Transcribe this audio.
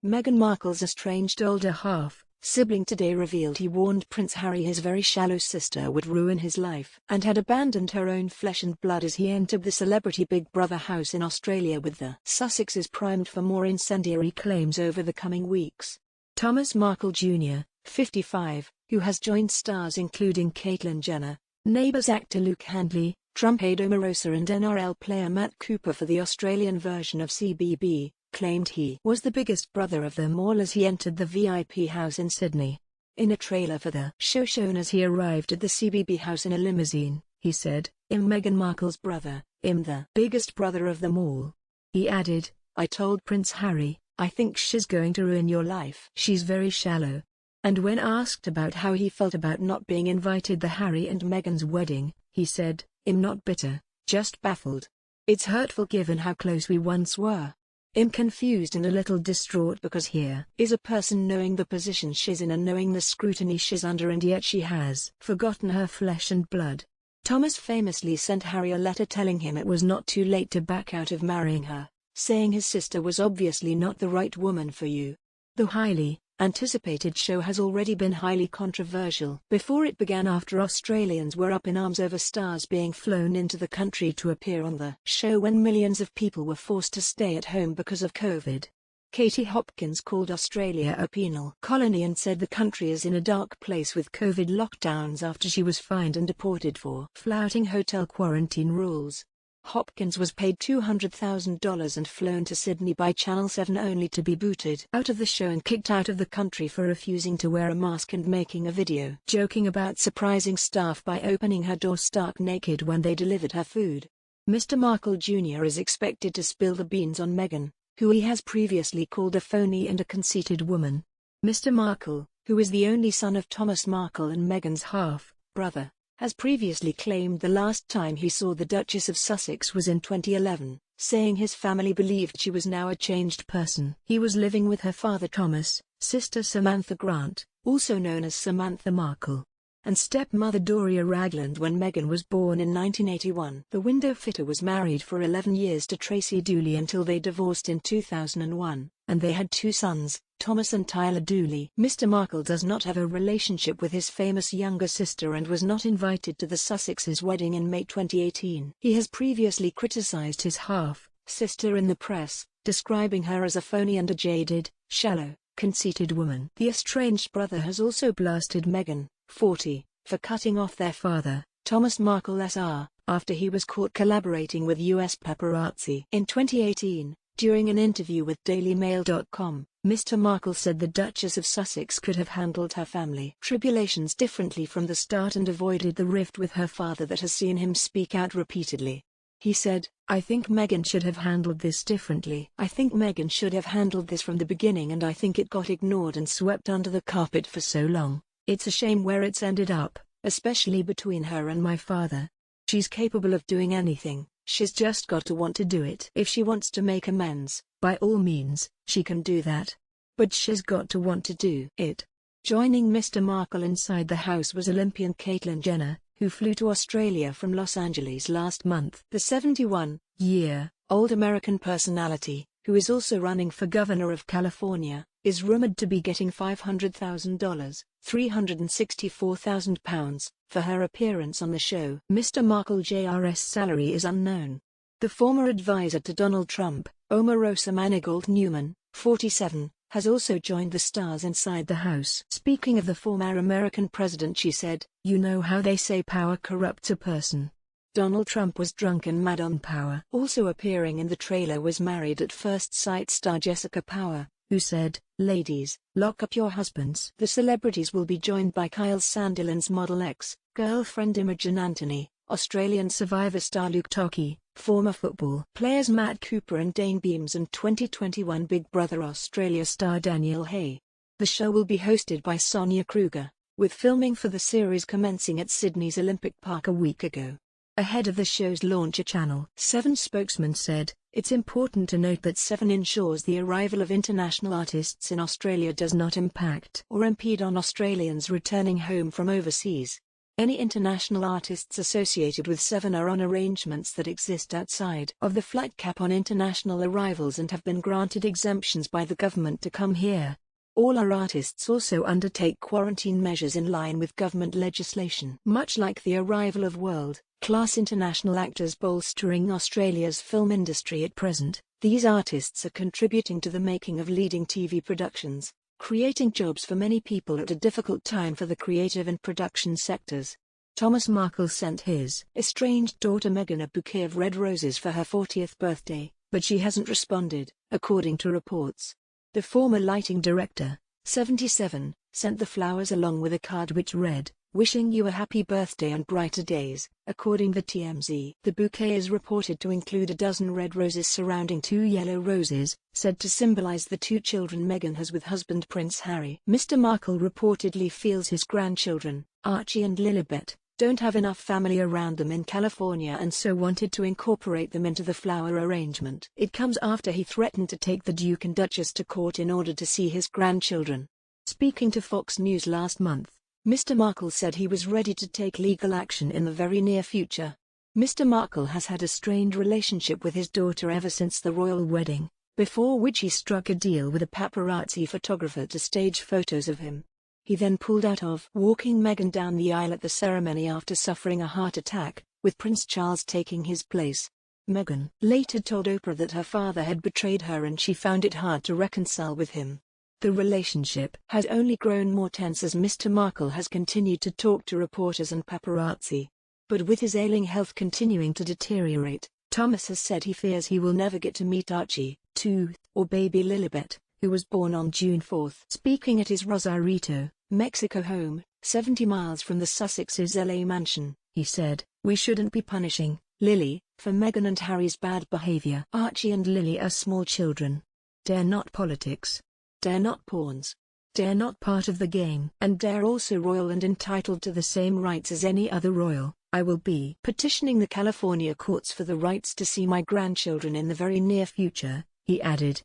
Meghan Markle's estranged older half-sibling today revealed he warned Prince Harry his very shallow sister would ruin his life and had abandoned her own flesh and blood as he entered the celebrity Big Brother house in Australia with the Sussexes primed for more incendiary claims over the coming weeks. Thomas Markle Jr., 55, who has joined stars including Caitlyn Jenner, Neighbours actor Luke Handley, Trump aide Omarosa and NRL player Matt Cooper for the Australian version of CBB, claimed he was the biggest brother of them all as he entered the VIP house in Sydney. In a trailer for the show shown as he arrived at the CBB house in a limousine, he said, "I'm Meghan Markle's brother, I'm the biggest brother of them all." He added, "I told Prince Harry, I think she's going to ruin your life. She's very shallow." And when asked about how he felt about not being invited to Harry and Meghan's wedding, he said, "I'm not bitter, just baffled. It's hurtful given how close we once were. I'm confused and a little distraught because here is a person knowing the position she's in and knowing the scrutiny she's under, and yet she has forgotten her flesh and blood." Thomas famously sent Harry a letter telling him it was not too late to back out of marrying her, saying his sister was obviously not the right woman for you. The highly anticipated show has already been highly controversial before it began after Australians were up in arms over stars being flown into the country to appear on the show when millions of people were forced to stay at home because of COVID. Katie Hopkins called Australia a penal colony and said the country is in a dark place with COVID lockdowns after she was fined and deported for flouting hotel quarantine rules. Hopkins was paid $200,000 and flown to Sydney by Channel 7 only to be booted out of the show and kicked out of the country for refusing to wear a mask and making a video joking about surprising staff by opening her door stark naked when they delivered her food. Mr. Markle Jr. is expected to spill the beans on Meghan, who he has previously called a phony and a conceited woman. Mr. Markle, who is the only son of Thomas Markle and Meghan's half-brother, has previously claimed the last time he saw the Duchess of Sussex was in 2011, saying his family believed she was now a changed person. He was living with her father Thomas, sister Samantha Grant, also known as Samantha Markle, and stepmother Doria Ragland when Meghan was born in 1981. The window fitter was married for 11 years to Tracy Dooley until they divorced in 2001, and they had two sons, Thomas and Tyler Dooley. Mr. Markle does not have a relationship with his famous younger sister and was not invited to the Sussexes' wedding in May 2018. He has previously criticized his half-sister in the press, describing her as a phony and a jaded, shallow, conceited woman. The estranged brother has also blasted Meghan, 40, for cutting off their father, Thomas Markle Sr., after he was caught collaborating with US paparazzi. In 2018, during an interview with DailyMail.com, Mr. Markle said the Duchess of Sussex could have handled her family tribulations differently from the start and avoided the rift with her father that has seen him speak out repeatedly. He said, "I think Meghan should have handled this differently. I think Meghan should have handled this from the beginning, and I think it got ignored and swept under the carpet for so long. It's a shame where it's ended up, especially between her and my father. She's capable of doing anything, she's just got to want to do it. If she wants to make amends, by all means, she can do that. But she's got to want to do it." Joining Mr. Markle inside the house was Olympian Caitlyn Jenner, who flew to Australia from Los Angeles last month. The 71-year-old American personality, who is also running for governor of California, is rumored to be getting $500,000, £364,000, for her appearance on the show. Mr. Markle Jr.'s salary is unknown. The former advisor to Donald Trump, Omarosa Manigault-Newman, 47, has also joined the stars inside the house. Speaking of the former American president, she said, "You know how they say power corrupts a person. Donald Trump was drunk and mad on power." Also appearing in the trailer was Married at First Sight star Jessica Power, who said, "Ladies, lock up your husbands." The celebrities will be joined by Kyle Sandilands model ex-girlfriend Imogen Anthony, Australian Survivor star Luke Toki, former football players Matt Cooper and Dane Beams, and 2021 Big Brother Australia star Daniel Hay. The show will be hosted by Sonia Kruger, with filming for the series commencing at Sydney's Olympic Park a week ago. Ahead of the show's launch, a Channel 7 spokesman said, "It's important to note that 7 ensures the arrival of international artists in Australia does not impact or impede on Australians returning home from overseas. Any international artists associated with Seven are on arrangements that exist outside of the flight cap on international arrivals and have been granted exemptions by the government to come here. All our artists also undertake quarantine measures in line with government legislation. Much like the arrival of world-class international actors bolstering Australia's film industry at present, these artists are contributing to the making of leading TV productions, creating jobs for many people at a difficult time for the creative and production sectors. Thomas Markle sent his estranged daughter Meghan a bouquet of red roses for her 40th birthday, but she hasn't responded, according to reports. The former lighting director, 77, sent the flowers along with a card which read, "Wishing you a happy birthday and brighter days," according to TMZ. The bouquet is reported to include a dozen red roses surrounding 2 yellow roses, said to symbolize the 2 children Meghan has with husband Prince Harry. Mr. Markle reportedly feels his grandchildren, Archie and Lilibet, don't have enough family around them in California and so wanted to incorporate them into the flower arrangement. It comes after he threatened to take the Duke and Duchess to court in order to see his grandchildren. Speaking to Fox News last month, Mr. Markle said he was ready to take legal action in the very near future. Mr. Markle has had a strained relationship with his daughter ever since the royal wedding, before which he struck a deal with a paparazzi photographer to stage photos of him. He then pulled out of walking Meghan down the aisle at the ceremony after suffering a heart attack, with Prince Charles taking his place. Meghan later told Oprah that her father had betrayed her and she found it hard to reconcile with him. The relationship has only grown more tense as Mr. Markle has continued to talk to reporters and paparazzi. But with his ailing health continuing to deteriorate, Thomas has said he fears he will never get to meet Archie, 2, or baby Lilibet, who was born on June 4. Speaking at his Rosarito, Mexico home, 70 miles from the Sussex's LA mansion, he said, "We shouldn't be punishing Lily for Meghan and Harry's bad behavior. Archie and Lily are small children. They're not politics. They're not pawns. They're not part of the game. And they're also royal and entitled to the same rights as any other royal. I will be petitioning the California courts for the rights to see my grandchildren in the very near future," he added.